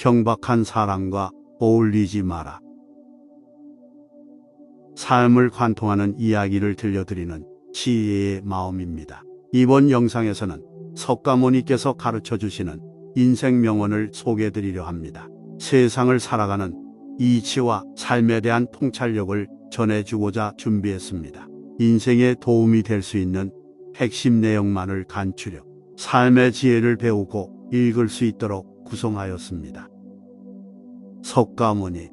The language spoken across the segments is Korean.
경박한 사람과 어울리지 마라. 삶을 관통하는 이야기를 들려드리는 지혜의 마음입니다. 이번 영상에서는 석가모니께서 가르쳐 주시는 인생 명언을 소개해드리려 합니다. 세상을 살아가는 이치와 삶에 대한 통찰력을 전해주고자 준비했습니다. 인생에 도움이 될 수 있는 핵심 내용만을 간추려 삶의 지혜를 배우고 읽을 수 있도록 구성하였습니다. 석가모니.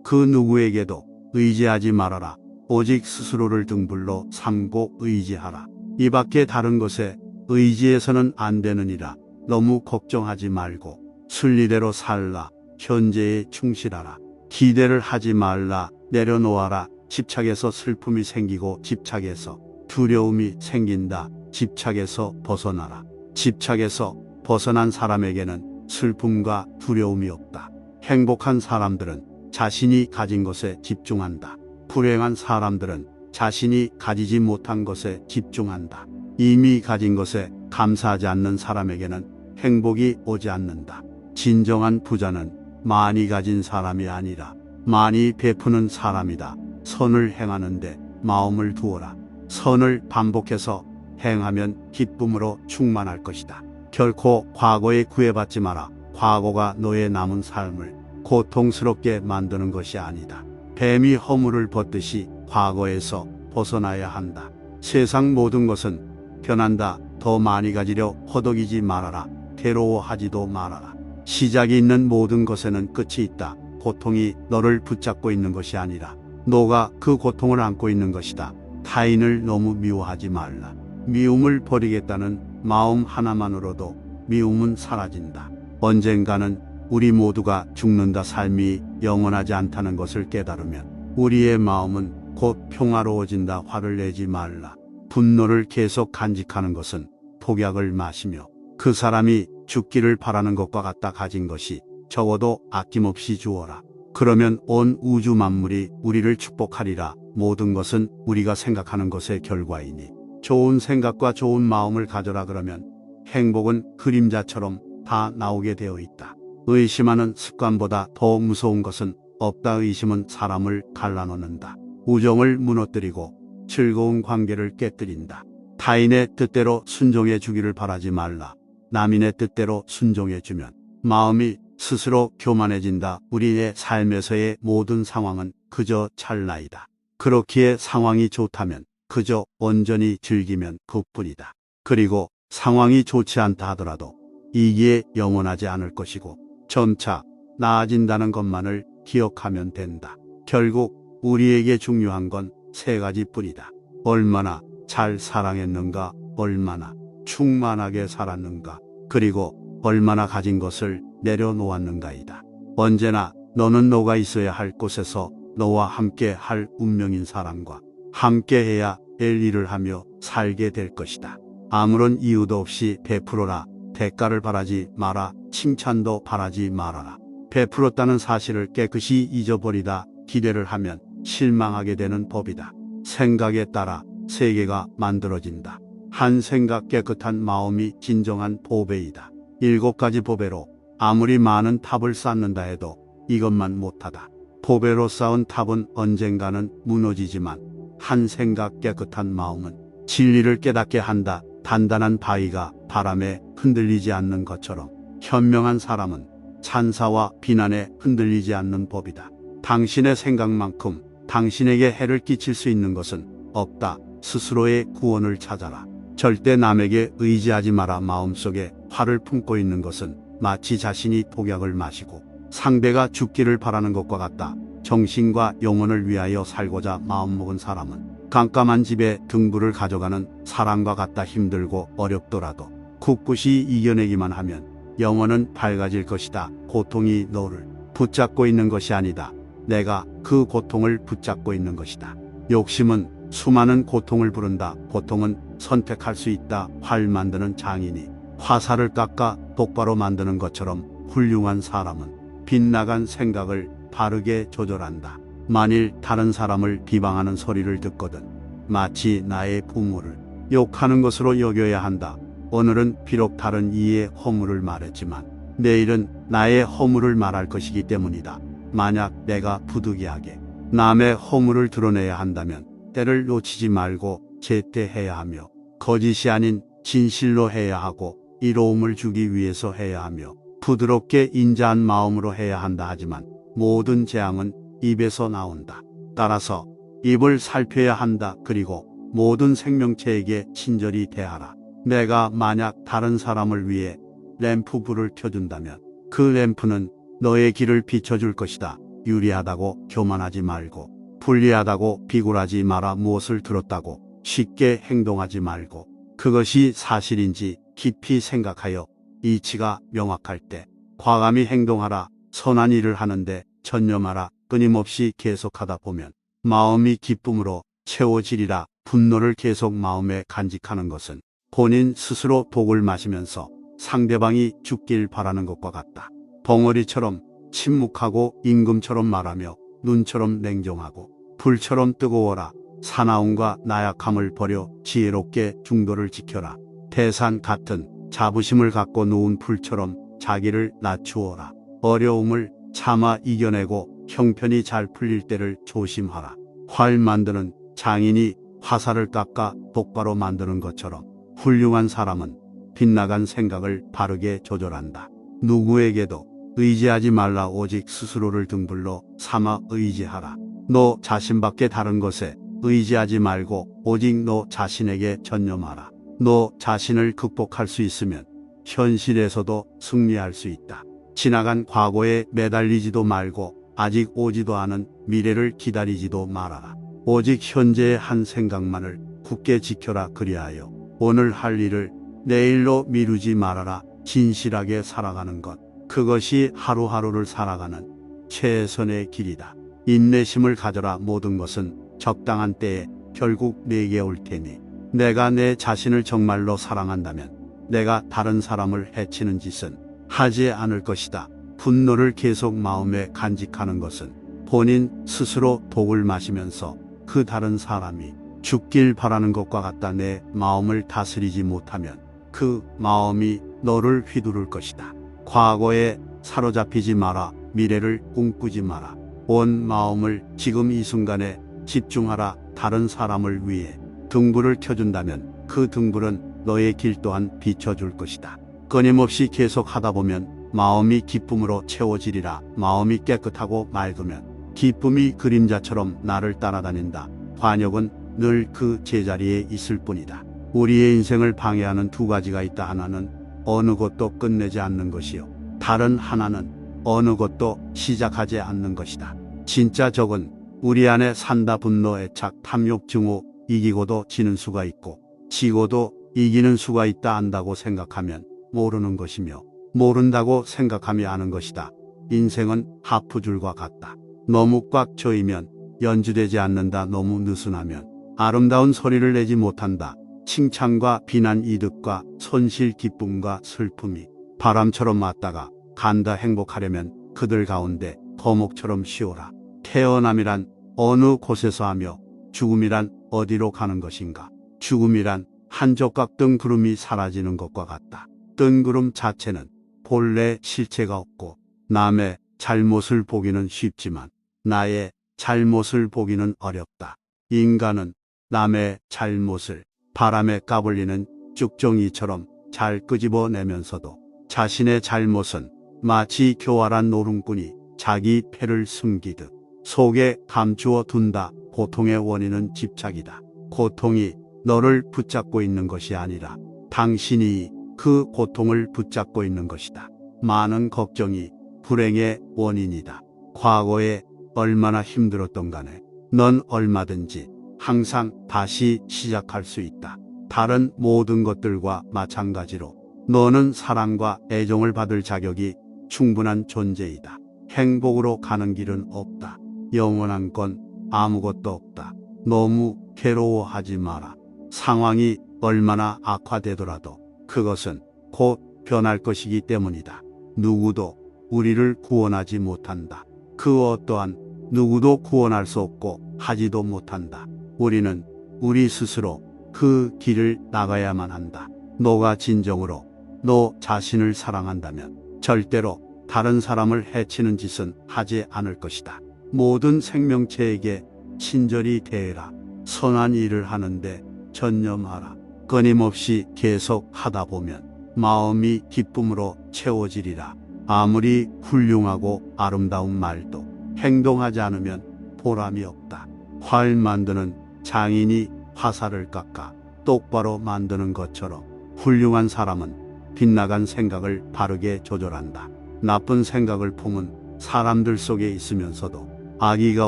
그 누구에게도 의지하지 말아라. 오직 스스로를 등불로 삼고 의지하라. 이 밖에 다른 것에 의지해서는 안 되느니라. 너무 걱정하지 말고 순리대로 살라. 현재에 충실하라. 기대를 하지 말라. 내려놓아라. 집착해서 슬픔이 생기고 집착해서 두려움이 생긴다. 집착에서 벗어나라. 집착에서 벗어난 사람에게는 슬픔과 두려움이 없다. 행복한 사람들은 자신이 가진 것에 집중한다. 불행한 사람들은 자신이 가지지 못한 것에 집중한다. 이미 가진 것에 감사하지 않는 사람에게는 행복이 오지 않는다. 진정한 부자는 많이 가진 사람이 아니라 많이 베푸는 사람이다. 선을 행하는데 마음을 두어라. 선을 반복해서 행하면 기쁨으로 충만할 것이다. 결코 과거에 구애받지 마라. 과거가 너의 남은 삶을 고통스럽게 만드는 것이 아니다. 뱀이 허물을 벗듯이 과거에서 벗어나야 한다. 세상 모든 것은 변한다. 더 많이 가지려 허덕이지 말아라. 괴로워하지도 말아라. 시작이 있는 모든 것에는 끝이 있다. 고통이 너를 붙잡고 있는 것이 아니라 너가 그 고통을 안고 있는 것이다. 타인을 너무 미워하지 말라. 미움을 버리겠다는 마음 하나만으로도 미움은 사라진다. 언젠가는 우리 모두가 죽는다. 삶이 영원하지 않다는 것을 깨달으면 우리의 마음은 곧 평화로워진다. 화를 내지 말라. 분노를 계속 간직하는 것은 독약을 마시며 그 사람이 죽기를 바라는 것과 같다. 가진 것이 적어도 아낌없이 주어라. 그러면 온 우주 만물이 우리를 축복하리라. 모든 것은 우리가 생각하는 것의 결과이니 좋은 생각과 좋은 마음을 가져라. 그러면 행복은 그림자처럼 다 나오게 되어 있다. 의심하는 습관보다 더 무서운 것은 없다. 의심은 사람을 갈라놓는다. 우정을 무너뜨리고 즐거운 관계를 깨뜨린다. 타인의 뜻대로 순종해 주기를 바라지 말라. 남인의 뜻대로 순종해 주면 마음이 스스로 교만해진다. 우리의 삶에서의 모든 상황은 그저 찰나이다. 그렇기에 상황이 좋다면 그저 온전히 즐기면 그뿐이다. 그리고 상황이 좋지 않다 하더라도 이게 영원하지 않을 것이고 점차 나아진다는 것만을 기억하면 된다. 결국 우리에게 중요한 건 세 가지뿐이다. 얼마나 잘 사랑했는가, 얼마나 충만하게 살았는가, 그리고 얼마나 가진 것을 내려놓았는가이다. 언제나 너는 너가 있어야 할 곳에서 너와 함께 할 운명인 사람과 함께해야 될 일을 하며 살게 될 것이다. 아무런 이유도 없이 베풀어라. 대가를 바라지 마라. 칭찬도 바라지 말아라. 베풀었다는 사실을 깨끗이 잊어버리다. 기대를 하면 실망하게 되는 법이다. 생각에 따라 세계가 만들어진다. 한 생각 깨끗한 마음이 진정한 보배이다. 7가지 보배로 아무리 많은 탑을 쌓는다 해도 이것만 못하다. 보배로 쌓은 탑은 언젠가는 무너지지만 한 생각 깨끗한 마음은 진리를 깨닫게 한다. 단단한 바위가 바람에 흔들리지 않는 것처럼 현명한 사람은 찬사와 비난에 흔들리지 않는 법이다. 당신의 생각만큼 당신에게 해를 끼칠 수 있는 것은 없다. 스스로의 구원을 찾아라. 절대 남에게 의지하지 마라. 마음속에 화를 품고 있는 것은 마치 자신이 독약을 마시고 상대가 죽기를 바라는 것과 같다. 정신과 영혼을 위하여 살고자 마음먹은 사람은 깜깜한 집에 등불을 가져가는 사람과 같다. 힘들고 어렵더라도 굳굳이 이겨내기만 하면 영혼은 밝아질 것이다. 고통이 너를 붙잡고 있는 것이 아니다. 내가 그 고통을 붙잡고 있는 것이다. 욕심은 수많은 고통을 부른다. 고통은 선택할 수 있다. 활 만드는 장인이 화살을 깎아 똑바로 만드는 것처럼 훌륭한 사람은 빗나간 생각을 바르게 조절한다. 만일 다른 사람을 비방하는 소리를 듣거든 마치 나의 부모를 욕하는 것으로 여겨야 한다. 오늘은 비록 다른 이의 허물을 말했지만 내일은 나의 허물을 말할 것이기 때문이다. 만약 내가 부득이하게 남의 허물을 드러내야 한다면 때를 놓치지 말고 제때 해야 하며 거짓이 아닌 진실로 해야 하고 이로움을 주기 위해서 해야 하며 부드럽게 인자한 마음으로 해야 한다. 하지만 모든 재앙은 입에서 나온다. 따라서 입을 살펴야 한다. 그리고 모든 생명체에게 친절히 대하라. 내가 만약 다른 사람을 위해 램프 불을 켜준다면 그 램프는 너의 길을 비춰줄 것이다. 유리하다고 교만하지 말고 불리하다고 비굴하지 마라. 무엇을 들었다고 쉽게 행동하지 말고 그것이 사실인지 깊이 생각하여 이치가 명확할 때 과감히 행동하라. 선한 일을 하는데 전념하라. 끊임없이 계속하다 보면 마음이 기쁨으로 채워지리라. 분노를 계속 마음에 간직하는 것은 본인 스스로 독을 마시면서 상대방이 죽길 바라는 것과 같다. 벙어리처럼 침묵하고 임금처럼 말하며 눈처럼 냉정하고 불처럼 뜨거워라. 사나움과 나약함을 버려 지혜롭게 중도를 지켜라. 태산 같은 자부심을 갖고 누운 풀처럼 자기를 낮추어라. 어려움을 참아 이겨내고 형편이 잘 풀릴 때를 조심하라. 활 만드는 장인이 화살을 깎아 똑바로 만드는 것처럼 훌륭한 사람은 빗나간 생각을 바르게 조절한다. 누구에게도 의지하지 말라. 오직 스스로를 등불로 삼아 의지하라. 너 자신밖에 다른 것에 의지하지 말고 오직 너 자신에게 전념하라. 너 자신을 극복할 수 있으면 현실에서도 승리할 수 있다. 지나간 과거에 매달리지도 말고 아직 오지도 않은 미래를 기다리지도 말아라. 오직 현재의 한 생각만을 굳게 지켜라. 그리하여 오늘 할 일을 내일로 미루지 말아라. 진실하게 살아가는 것, 그것이 하루하루를 살아가는 최선의 길이다. 인내심을 가져라. 모든 것은 적당한 때에 결국 내게 올 테니 내가 내 자신을 정말로 사랑한다면 내가 다른 사람을 해치는 짓은 하지 않을 것이다. 분노를 계속 마음에 간직하는 것은 본인 스스로 독을 마시면서 그 다른 사람이 죽길 바라는 것과 같다. 내 마음을 다스리지 못하면 그 마음이 너를 휘두를 것이다. 과거에 사로잡히지 마라. 미래를 꿈꾸지 마라. 온 마음을 지금 이 순간에 집중하라. 다른 사람을 위해 등불을 켜준다면 그 등불은 너의 길 또한 비춰줄 것이다. 끊임없이 계속 하다 보면 마음이 기쁨으로 채워지리라. 마음이 깨끗하고 맑으면 기쁨이 그림자처럼 나를 따라다닌다. 관역은 늘 그 제자리에 있을 뿐이다. 우리의 인생을 방해하는 두 가지가 있다. 하나는 어느 것도 끝내지 않는 것이요, 다른 하나는 어느 것도 시작하지 않는 것이다. 진짜 적은 우리 안에 산다. 분노, 애착, 탐욕, 증오. 이기고도 지는 수가 있고 지고도 이기는 수가 있다. 안다고 생각하면 모르는 것이며 모른다고 생각하며 아는 것이다. 인생은 하프줄과 같다. 너무 꽉 조이면 연주되지 않는다. 너무 느슨하면 아름다운 소리를 내지 못한다. 칭찬과 비난, 이득과 손실, 기쁨과 슬픔이 바람처럼 왔다가 간다. 행복하려면 그들 가운데 거목처럼 쉬어라. 태어남이란 어느 곳에서 하며 죽음이란 어디로 가는 것인가. 죽음이란 한 조각 뜬구름이 사라지는 것과 같다. 뜬구름 자체는 본래 실체가 없고 남의 잘못을 보기는 쉽지만 나의 잘못을 보기는 어렵다. 인간은 남의 잘못을 바람에 까불리는 쭉정이처럼 잘 끄집어내면서도 자신의 잘못은 마치 교활한 노름꾼이 자기 패를 숨기듯 속에 감추어 둔다. 고통의 원인은 집착이다. 고통이 너를 붙잡고 있는 것이 아니라 당신이 그 고통을 붙잡고 있는 것이다. 많은 걱정이 불행의 원인이다. 과거에 얼마나 힘들었던 간에 넌 얼마든지 항상 다시 시작할 수 있다. 다른 모든 것들과 마찬가지로 너는 사랑과 애정을 받을 자격이 충분한 존재이다. 행복으로 가는 길은 없다. 영원한 건 아무것도 없다. 너무 괴로워하지 마라. 상황이 얼마나 악화되더라도 그것은 곧 변할 것이기 때문이다. 누구도 우리를 구원하지 못한다. 그 어떠한 누구도 구원할 수 없고 하지도 못한다. 우리는 우리 스스로 그 길을 나가야만 한다. 너가 진정으로 너 자신을 사랑한다면 절대로 다른 사람을 해치는 짓은 하지 않을 것이다. 모든 생명체에게 친절히 대해라. 선한 일을 하는데 전념하라. 끊임없이 계속 하다 보면 마음이 기쁨으로 채워지리라. 아무리 훌륭하고 아름다운 말도 행동하지 않으면 보람이 없다. 활 만드는 장인이 화살을 깎아 똑바로 만드는 것처럼 훌륭한 사람은 빗나간 생각을 바르게 조절한다. 나쁜 생각을 품은 사람들 속에 있으면서도 악의가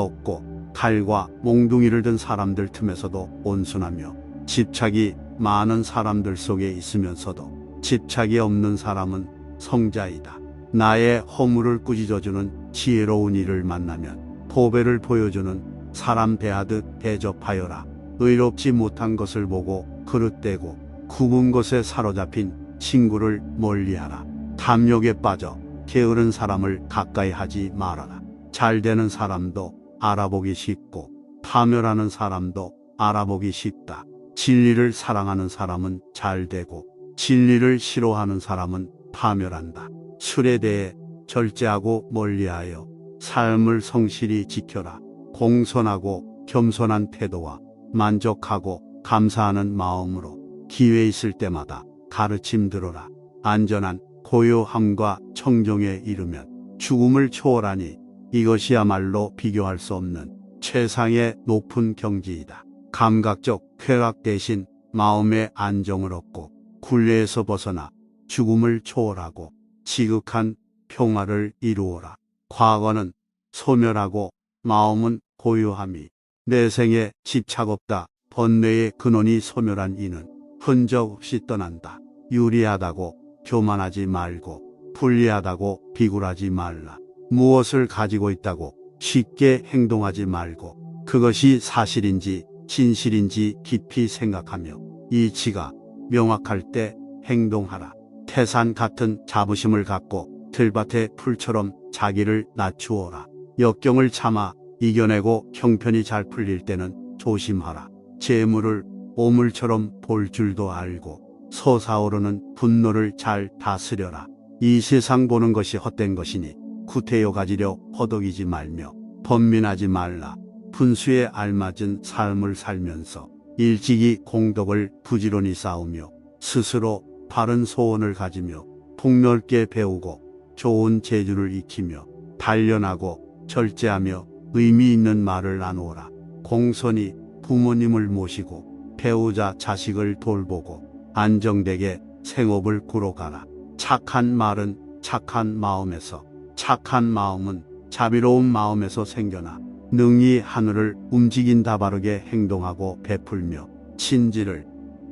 없고 칼과 몽둥이를 든 사람들 틈에서도 온순하며 집착이 많은 사람들 속에 있으면서도 집착이 없는 사람은 성자이다. 나의 허물을 꾸짖어주는 지혜로운 이를 만나면 보배를 보여주는 사람 대하듯 대접하여라. 의롭지 못한 것을 보고 그릇되고 굽은 것에 사로잡힌 친구를 멀리하라. 탐욕에 빠져 게으른 사람을 가까이 하지 말아라. 잘 되는 사람도 알아보기 쉽고 파멸하는 사람도 알아보기 쉽다. 진리를 사랑하는 사람은 잘 되고 진리를 싫어하는 사람은 파멸한다. 술에 대해 절제하고 멀리하여 삶을 성실히 지켜라. 공손하고 겸손한 태도와 만족하고 감사하는 마음으로 기회 있을 때마다 가르침 들어라. 안전한 고요함과 청정에 이르면 죽음을 초월하니 이것이야말로 비교할 수 없는 최상의 높은 경지이다. 감각적 쾌락 대신 마음의 안정을 얻고 굴레에서 벗어나 죽음을 초월하고 지극한 평화를 이루어라. 과거는 소멸하고 마음은 고요함이 내생에 집착 없다. 번뇌의 근원이 소멸한 이는 흔적 없이 떠난다. 유리하다고 교만하지 말고 불리하다고 비굴하지 말라. 무엇을 가지고 있다고 쉽게 행동하지 말고 그것이 사실인지 진실인지 깊이 생각하며 이치가 명확할 때 행동하라. 태산 같은 자부심을 갖고 들밭의 풀처럼 자기를 낮추어라. 역경을 참아 이겨내고 형편이 잘 풀릴 때는 조심하라. 재물을 오물처럼 볼 줄도 알고 솟아오르는 분노를 잘 다스려라. 이 세상 보는 것이 헛된 것이니 구태여 가지려 허덕이지 말며 번민하지 말라. 분수에 알맞은 삶을 살면서 일찍이 공덕을 부지런히 쌓으며 스스로 바른 소원을 가지며 폭넓게 배우고 좋은 재주를 익히며 단련하고 절제하며 의미 있는 말을 나누어라. 공손히 부모님을 모시고 배우자 자식을 돌보고 안정되게 생업을 꾸러가라. 착한 말은 착한 마음에서, 착한 마음은 자비로운 마음에서 생겨나 능히 하늘을 움직인다. 바르게 행동하고 베풀며 친지를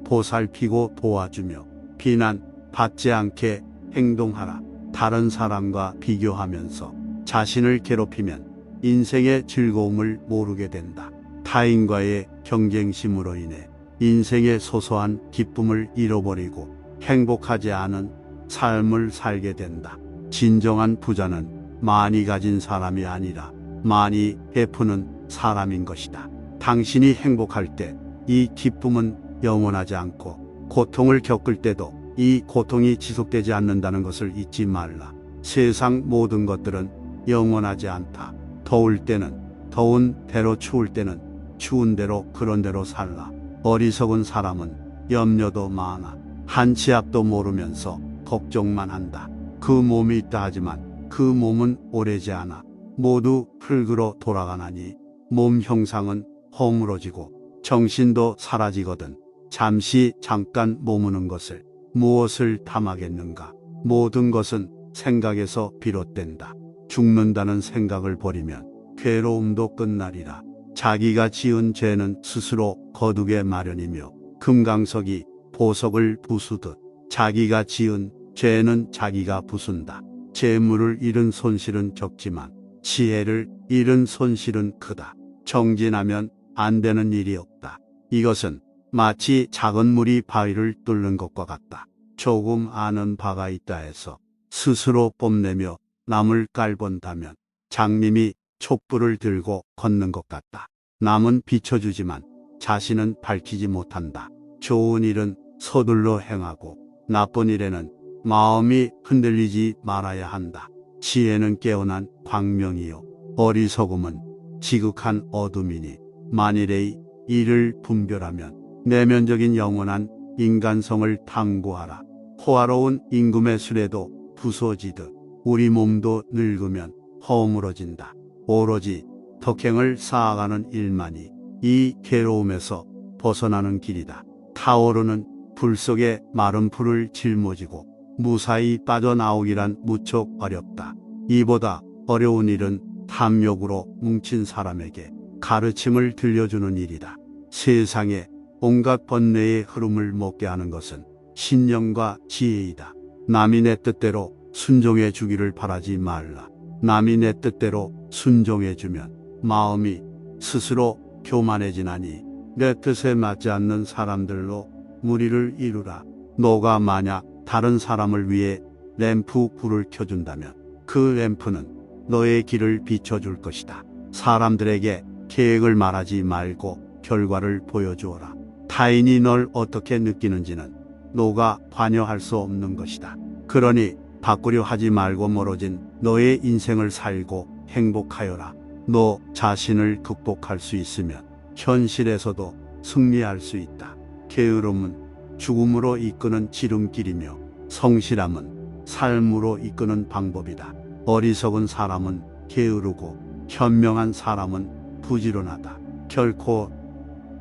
보살피고 도와주며 비난 받지 않게 행동하라. 다른 사람과 비교하면서 자신을 괴롭히면 인생의 즐거움을 모르게 된다. 타인과의 경쟁심으로 인해 인생의 소소한 기쁨을 잃어버리고 행복하지 않은 삶을 살게 된다. 진정한 부자는 많이 가진 사람이 아니라 많이 베푸는 사람인 것이다. 당신이 행복할 때 이 기쁨은 영원하지 않고 고통을 겪을 때도 이 고통이 지속되지 않는다는 것을 잊지 말라. 세상 모든 것들은 영원하지 않다. 더울 때는 더운 대로, 추울 때는 추운 대로, 그런 대로 살라. 어리석은 사람은 염려도 많아 한 치 앞도 모르면서 걱정만 한다. 그 몸이 있다 하지만 그 몸은 오래지 않아 모두 흙으로 돌아가나니 몸 형상은 허물어지고 정신도 사라지거든. 잠시 잠깐 머무는 것을 무엇을 탐하겠는가. 모든 것은 생각에서 비롯된다. 죽는다는 생각을 버리면 괴로움도 끝나리라. 자기가 지은 죄는 스스로 거두게 마련이며 금강석이 보석을 부수듯 자기가 지은 죄는 자기가 부순다. 재물을 잃은 손실은 적지만 지혜를 잃은 손실은 크다. 정진하면 안 되는 일이 없다. 이것은 마치 작은 물이 바위를 뚫는 것과 같다. 조금 아는 바가 있다 해서 스스로 뽐내며 남을 깔본다면 장님이 촛불을 들고 걷는 것 같다. 남은 비춰주지만 자신은 밝히지 못한다. 좋은 일은 서둘러 행하고 나쁜 일에는 마음이 흔들리지 말아야 한다. 지혜는 깨어난 광명이요 어리석음은 지극한 어둠이니 만일의 이를 분별하면 내면적인 영원한 인간성을 탐구하라. 호화로운 임금의 수레도 부서지듯 우리 몸도 늙으면 허물어진다. 오로지 덕행을 쌓아가는 일만이 이 괴로움에서 벗어나는 길이다. 타오르는 불 속에 마른 풀을 짊어지고 무사히 빠져나오기란 무척 어렵다. 이보다 어려운 일은 탐욕으로 뭉친 사람에게 가르침을 들려주는 일이다. 세상에 온갖 번뇌의 흐름을 먹게 하는 것은 신념과 지혜이다. 남이 내 뜻대로 순종해 주기를 바라지 말라. 남이 내 뜻대로 순종해 주면 마음이 스스로 교만해지나니 내 뜻에 맞지 않는 사람들로 무리를 이루라. 너가 만약 다른 사람을 위해 램프 불을 켜준다면 그 램프는 너의 길을 비춰줄 것이다. 사람들에게 계획을 말하지 말고 결과를 보여주어라. 타인이 널 어떻게 느끼는지는 너가 관여할 수 없는 것이다. 그러니 바꾸려 하지 말고 멀어진 너의 인생을 살고 행복하여라. 너 자신을 극복할 수 있으면 현실에서도 승리할 수 있다. 게으름은 죽음으로 이끄는 지름길이며 성실함은 삶으로 이끄는 방법이다. 어리석은 사람은 게으르고 현명한 사람은 부지런하다. 결코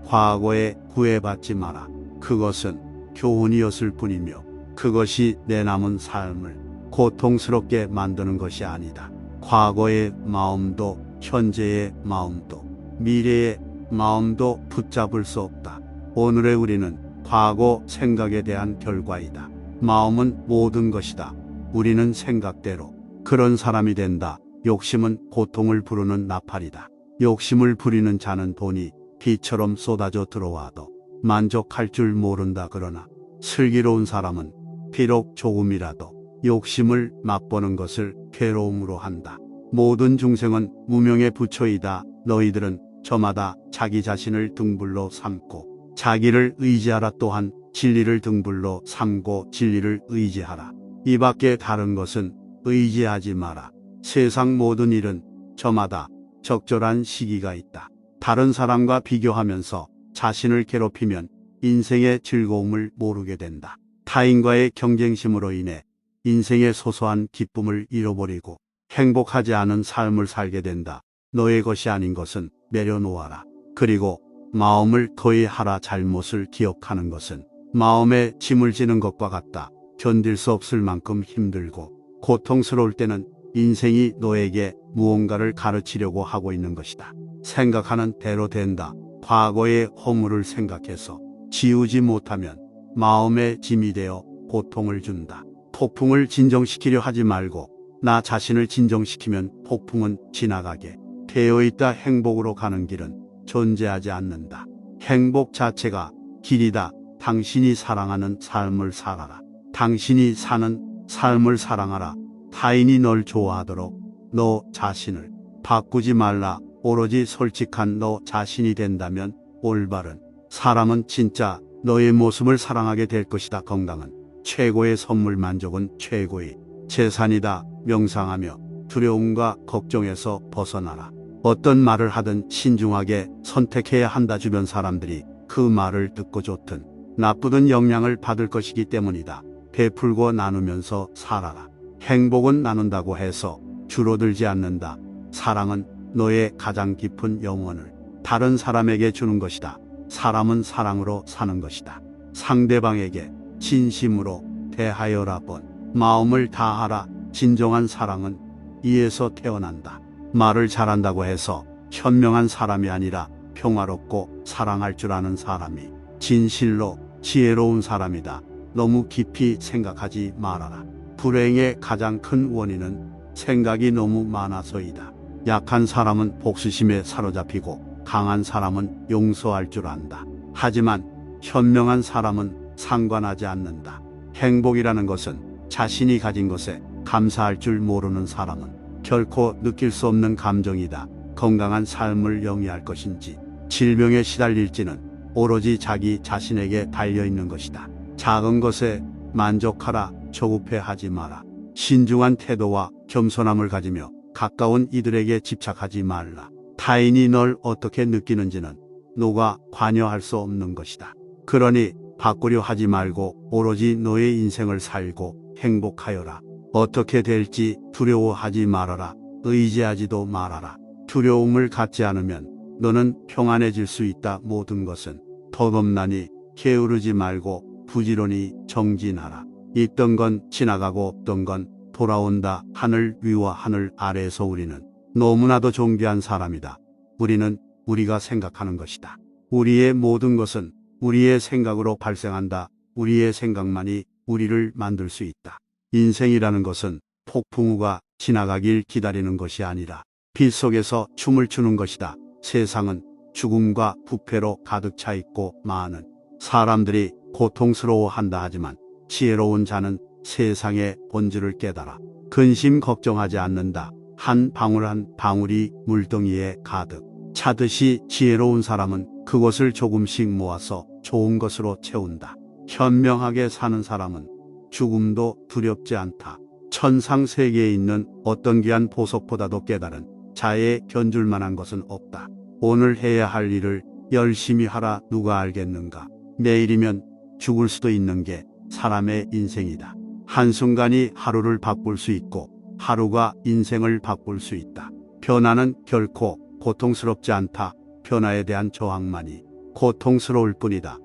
과거에 구애받지 마라. 그것은 교훈이었을 뿐이며 그것이 내 남은 삶을 고통스럽게 만드는 것이 아니다. 과거의 마음도 현재의 마음도 미래의 마음도 붙잡을 수 없다. 오늘의 우리는 과거 생각에 대한 결과이다. 마음은 모든 것이다. 우리는 생각대로 그런 사람이 된다. 욕심은 고통을 부르는 나팔이다. 욕심을 부리는 자는 돈이 비처럼 쏟아져 들어와도 만족할 줄 모른다. 그러나 슬기로운 사람은 비록 조금이라도 욕심을 맛보는 것을 괴로움으로 한다. 모든 중생은 무명의 부처이다. 너희들은 저마다 자기 자신을 등불로 삼고 자기를 의지하라. 또한 진리를 등불로 삼고 진리를 의지하라. 이 밖에 다른 것은 의지하지 마라. 세상 모든 일은 저마다 적절한 시기가 있다. 다른 사람과 비교하면서 자신을 괴롭히면 인생의 즐거움을 모르게 된다. 타인과의 경쟁심으로 인해 인생의 소소한 기쁨을 잃어버리고 행복하지 않은 삶을 살게 된다. 너의 것이 아닌 것은 내려놓아라. 그리고 마음을 거의하라. 잘못을 기억하는 것은 마음에 짐을 지는 것과 같다. 견딜 수 없을 만큼 힘들고 고통스러울 때는 인생이 너에게 무언가를 가르치려고 하고 있는 것이다. 생각하는 대로 된다. 과거의 허물을 생각해서 지우지 못하면 마음에 짐이 되어 고통을 준다. 폭풍을 진정시키려 하지 말고 나 자신을 진정시키면 폭풍은 지나가게 되어 있다. 행복으로 가는 길은 존재하지 않는다. 행복 자체가 길이다. 당신이 사랑하는 삶을 살아라. 당신이 사는 삶을 사랑하라. 타인이 널 좋아하도록 너 자신을 바꾸지 말라. 오로지 솔직한 너 자신이 된다면 올바른 사람은 진짜 너의 모습을 사랑하게 될 것이다. 건강은 최고의 선물, 만족은 최고의 재산이다. 명상하며 두려움과 걱정에서 벗어나라. 어떤 말을 하든 신중하게 선택해야 한다. 주변 사람들이 그 말을 듣고 좋든 나쁘든 영향을 받을 것이기 때문이다. 베풀고 나누면서 살아라. 행복은 나눈다고 해서 줄어들지 않는다. 사랑은 너의 가장 깊은 영혼을 다른 사람에게 주는 것이다. 사람은 사랑으로 사는 것이다. 상대방에게 진심으로 대하여라. 본 마음을 다하라. 진정한 사랑은 이에서 태어난다. 말을 잘한다고 해서 현명한 사람이 아니라 평화롭고 사랑할 줄 아는 사람이 진실로 지혜로운 사람이다. 너무 깊이 생각하지 말아라. 불행의 가장 큰 원인은 생각이 너무 많아서이다. 약한 사람은 복수심에 사로잡히고 강한 사람은 용서할 줄 안다. 하지만 현명한 사람은 상관하지 않는다. 행복이라는 것은 자신이 가진 것에 감사할 줄 모르는 사람은 결코 느낄 수 없는 감정이다. 건강한 삶을 영위할 것인지 질병에 시달릴지는 오로지 자기 자신에게 달려있는 것이다. 작은 것에 만족하라. 조급해하지 마라. 신중한 태도와 겸손함을 가지며 가까운 이들에게 집착하지 말라. 타인이 널 어떻게 느끼는지는 너가 관여할 수 없는 것이다. 그러니 바꾸려 하지 말고 오로지 너의 인생을 살고 행복하여라. 어떻게 될지 두려워하지 말아라. 의지하지도 말아라. 두려움을 갖지 않으면 너는 평안해질 수 있다. 모든 것은 덧없나니 게으르지 말고 부지런히 정진하라. 있던 건 지나가고 없던 건 돌아온다. 하늘 위와 하늘 아래에서 우리는 너무나도 존귀한 사람이다. 우리는 우리가 생각하는 것이다. 우리의 모든 것은 우리의 생각으로 발생한다. 우리의 생각만이 우리를 만들 수 있다. 인생이라는 것은 폭풍우가 지나가길 기다리는 것이 아니라 빛 속에서 춤을 추는 것이다. 세상은 죽음과 부패로 가득 차 있고 많은 사람들이 고통스러워한다 하지만 지혜로운 자는 세상의 본질을 깨달아 근심 걱정하지 않는다. 한 방울 한 방울이 물덩이에 가득 차듯이 지혜로운 사람은 그것을 조금씩 모아서 좋은 것으로 채운다. 현명하게 사는 사람은 죽음도 두렵지 않다. 천상 세계에 있는 어떤 귀한 보석보다도 깨달은 자에 견줄 만한 것은 없다. 오늘 해야 할 일을 열심히 하라. 누가 알겠는가? 내일이면 죽을 수도 있는 게 사람의 인생이다. 한순간이 하루를 바꿀 수 있고 하루가 인생을 바꿀 수 있다. 변화는 결코 고통스럽지 않다. 변화에 대한 저항만이 고통스러울 뿐이다.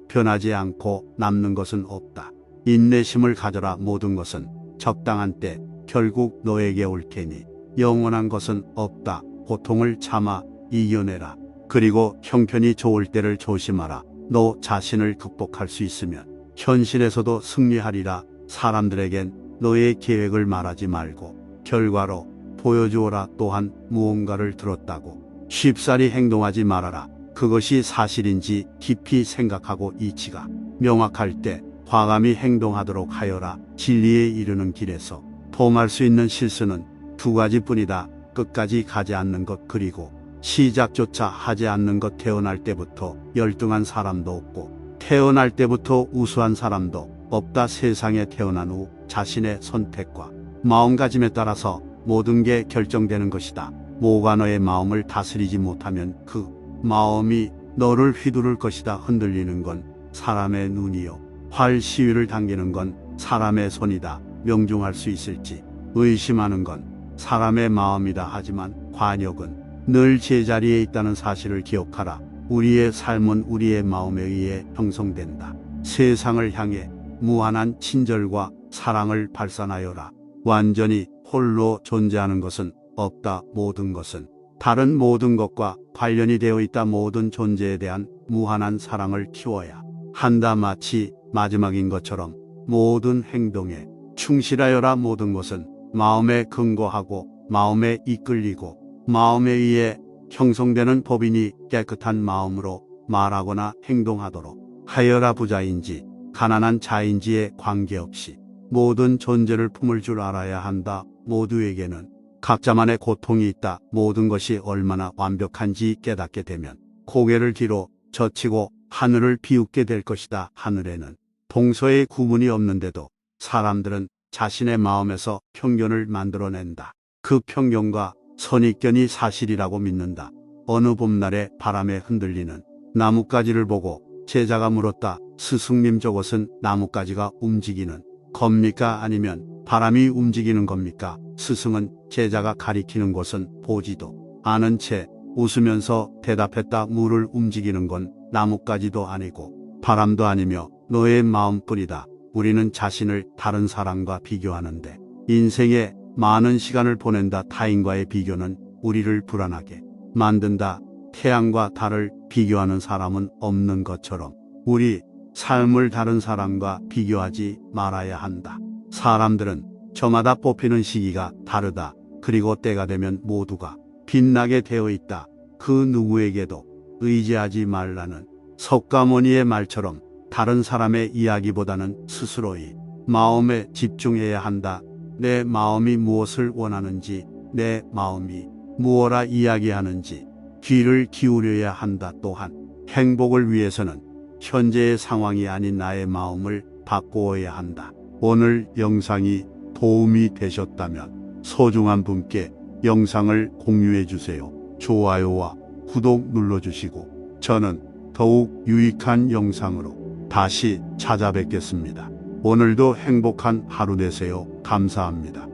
변하지 않고 남는 것은 없다. 인내심을 가져라. 모든 것은 적당한 때 결국 너에게 올 테니 영원한 것은 없다. 고통을 참아 이겨내라. 그리고 형편이 좋을 때를 조심하라. 너 자신을 극복할 수 있으면 현실에서도 승리하리라. 사람들에겐 너의 계획을 말하지 말고 결과로 보여주어라. 또한 무언가를 들었다고 쉽사리 행동하지 말아라. 그것이 사실인지 깊이 생각하고 이치가 명확할 때 과감히 행동하도록 하여라. 진리에 이르는 길에서 범할 수 있는 실수는 두 가지뿐이다. 끝까지 가지 않는 것 그리고 시작조차 하지 않는 것. 태어날 때부터 열등한 사람도 없고 태어날 때부터 우수한 사람도 없다. 세상에 태어난 후 자신의 선택과 마음가짐에 따라서 모든 게 결정되는 것이다. 뭐가 너의 마음을 다스리지 못하면 그 마음이 너를 휘두를 것이다. 흔들리는 건 사람의 눈이요 활 시위를 당기는 건 사람의 손이다. 명중할 수 있을지 의심하는 건 사람의 마음이다. 하지만 관역은 늘 제자리에 있다는 사실을 기억하라. 우리의 삶은 우리의 마음에 의해 형성된다. 세상을 향해 무한한 친절과 사랑을 발산하여라. 완전히 홀로 존재하는 것은 없다. 모든 것은 다른 모든 것과 관련이 되어 있다. 모든 존재에 대한 무한한 사랑을 키워야 한다. 마치 마지막인 것처럼 모든 행동에 충실하여라. 모든 것은 마음에 근거하고 마음에 이끌리고 마음에 의해 형성되는 법이니 깨끗한 마음으로 말하거나 행동하도록 하여라. 부자인지 가난한 자인지에 관계없이 모든 존재를 품을 줄 알아야 한다. 모두에게는 각자만의 고통이 있다. 모든 것이 얼마나 완벽한지 깨닫게 되면 고개를 뒤로 젖히고 하늘을 비웃게 될 것이다. 하늘에는 동서의 구분이 없는데도 사람들은 자신의 마음에서 편견을 만들어낸다. 그 편견과 선입견이 사실이라고 믿는다. 어느 봄날에 바람에 흔들리는 나뭇가지를 보고 제자가 물었다. 스승님, 저것은 나뭇가지가 움직이는 겁니까? 아니면 바람이 움직이는 겁니까? 스승은 제자가 가리키는 곳은 보지도 않은 채 웃으면서 대답했다. 물을 움직이는 건 나뭇가지도 아니고 바람도 아니며 너의 마음뿐이다. 우리는 자신을 다른 사람과 비교하는데 인생에 많은 시간을 보낸다. 타인과의 비교는 우리를 불안하게 만든다. 태양과 달을 비교하는 사람은 없는 것처럼 우리 삶을 다른 사람과 비교하지 말아야 한다. 사람들은 저마다 뽑히는 시기가 다르다. 그리고 때가 되면 모두가 빛나게 되어 있다. 그 누구에게도 의지하지 말라는 석가모니의 말처럼 다른 사람의 이야기보다는 스스로의 마음에 집중해야 한다. 내 마음이 무엇을 원하는지, 내 마음이 무엇라 이야기하는지 귀를 기울여야 한다. 또한 행복을 위해서는 현재의 상황이 아닌 나의 마음을 바꾸어야 한다. 오늘 영상이 도움이 되셨다면 소중한 분께 영상을 공유해 주세요. 좋아요와 구독 눌러주시고 저는 더욱 유익한 영상으로 다시 찾아뵙겠습니다. 오늘도 행복한 하루 되세요. 감사합니다.